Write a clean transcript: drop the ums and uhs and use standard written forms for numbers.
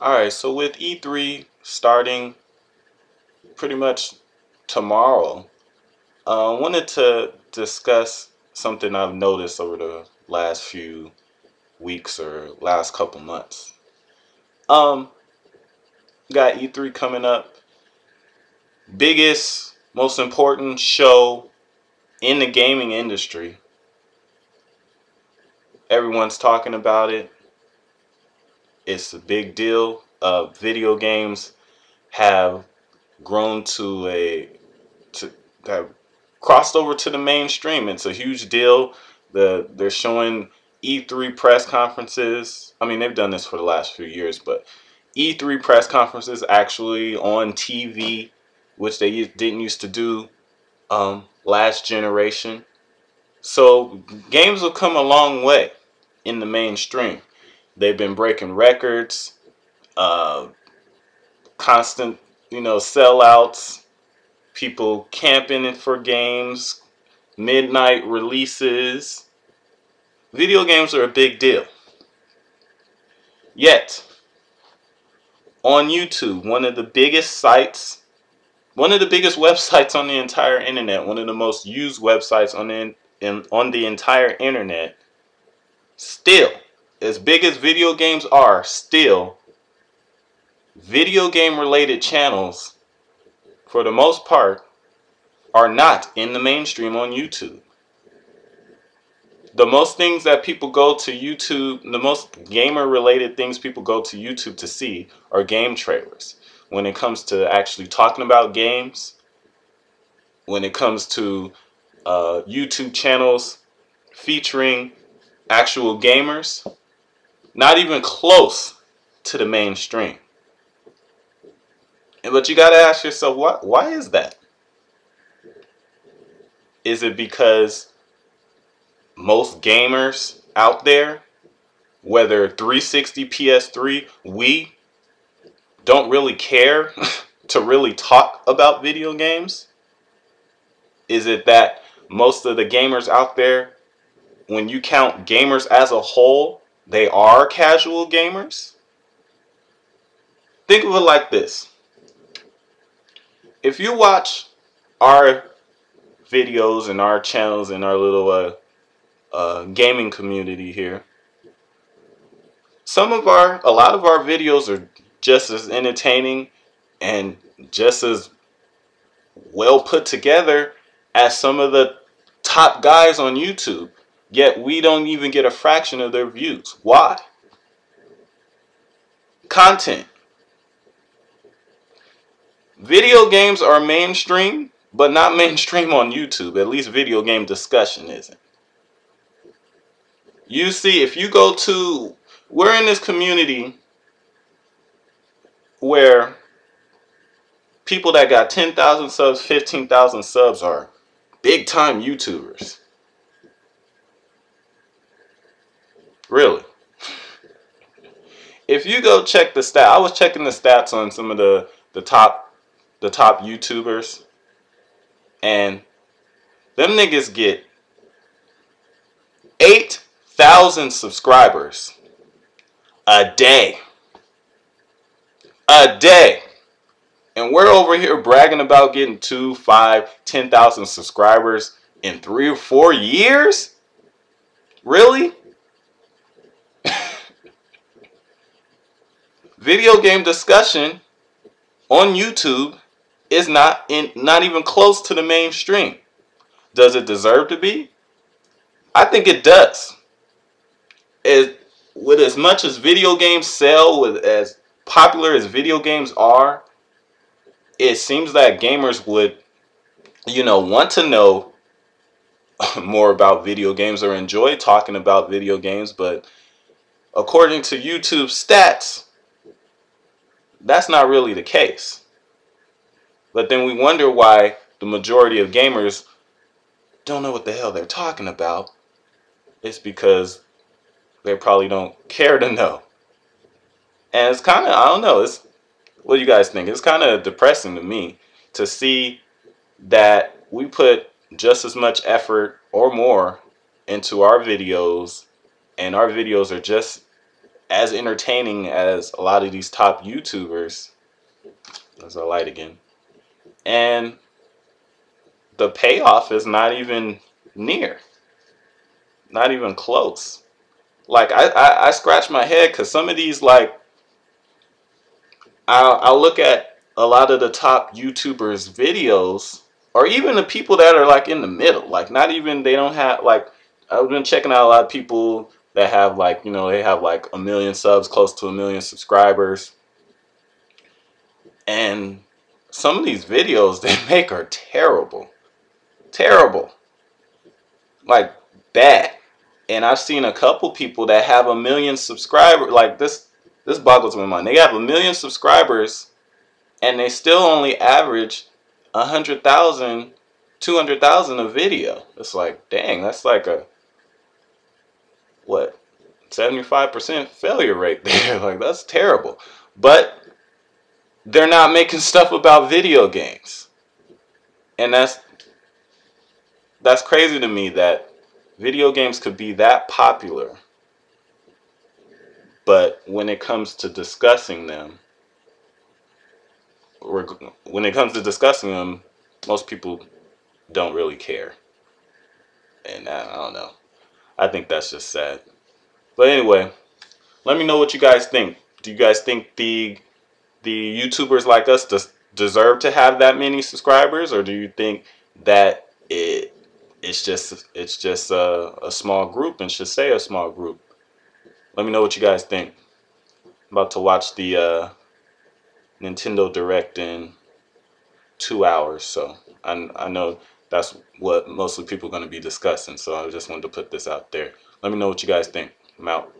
Alright, so with E3 starting pretty much tomorrow, I wanted to discuss something I've noticed over the last few weeks or last couple months. Um, got E3 coming up. Biggest, most important show in the gaming industry. Everyone's talking about it. It's a big deal. Video games have grown to have crossed over to the mainstream. It's a huge deal. They're showing E3 press conferences. I mean, they've done this for the last few years, but E3 press conferences actually on TV, which they didn't used to do last generation. So games have come a long way in the mainstream. They've been breaking records, uh, constant, sellouts, people camping for games, midnight releases. Video games are a big deal. Yet, on YouTube, one of the biggest sites, one of the biggest websites on the entire internet, one of the most used websites on the entire internet, still, as big as video games are, still, video game related channels, for the most part, are not in the mainstream on YouTube. The most things that people go to YouTube, the most gamer related things people go to YouTube to see are game trailers. When it comes to actually talking about games, when it comes to YouTube channels featuring actual gamers, not even close to the mainstream. But you gotta ask yourself, why is that? Is it because most gamers out there, whether 360, PS3, we don't really care to really talk about video games? Is it that most of the gamers out there, when you count gamers as a whole, they are casual gamers? Think of it like this. If you watch our videos and our channels and our little gaming community here, a lot of our videos are just as entertaining and just as well put together as some of the top guys on YouTube. Yet we don't even get a fraction of their views. Why? Content. Video games are mainstream, but not mainstream on YouTube. At least video game discussion isn't. You see, if you go to, we're in this community where people that got 10,000 subs, 15,000 subs are big time YouTubers. Really. If you go check the stats, I was checking the stats on some of the top YouTubers, and them niggas get 8,000 subscribers a day. A day. And we're over here bragging about getting 2, 5, 10,000 subscribers in 3 or 4 years? Really? Video game discussion on YouTube is not even close to the mainstream. Does it deserve to be? I think it does. With as much as video games sell, with as popular as video games are, it seems that gamers would, want to know more about video games or enjoy talking about video games, but according to YouTube stats, that's not really the case. But then we wonder why the majority of gamers don't know what the hell they're talking about. It's because they probably don't care to know. And it's kind of, I don't know, what do you guys think? It's kind of depressing to me to see that we put just as much effort or more into our videos, and our videos are just as entertaining as a lot of these top YouTubers. There's a light again. And the payoff is not even near. Not even close. Like, I scratch my head because some of these, like, I'll look at a lot of the top YouTubers' videos, or even the people that are like in the middle. Like, not even, they don't have, like, I've been checking out a lot of people that have, like, you know, they have like 1 million subs, close to 1 million subscribers. And some of these videos they make are terrible. Terrible. Like, bad. And I've seen a couple people that have 1 million subscribers. Like, this boggles my mind. They have 1 million subscribers and they still only average 100,000, 200,000 a video. It's like, dang, that's like a, what, 75% failure rate there. Like, that's terrible. But they're not making stuff about video games. And that's crazy to me, that video games could be that popular, but when it comes to discussing them, most people don't really care. And I don't know. I think that's just sad. But anyway, let me know what you guys think. Do you guys think the YouTubers like us deserve to have that many subscribers, or do you think that it's just a small group and should stay a small group? Let me know what you guys think. I'm about to watch the Nintendo Direct in 2 hours, so I know that's what mostly people are going to be discussing. So I just wanted to put this out there. Let me know what you guys think. I'm out.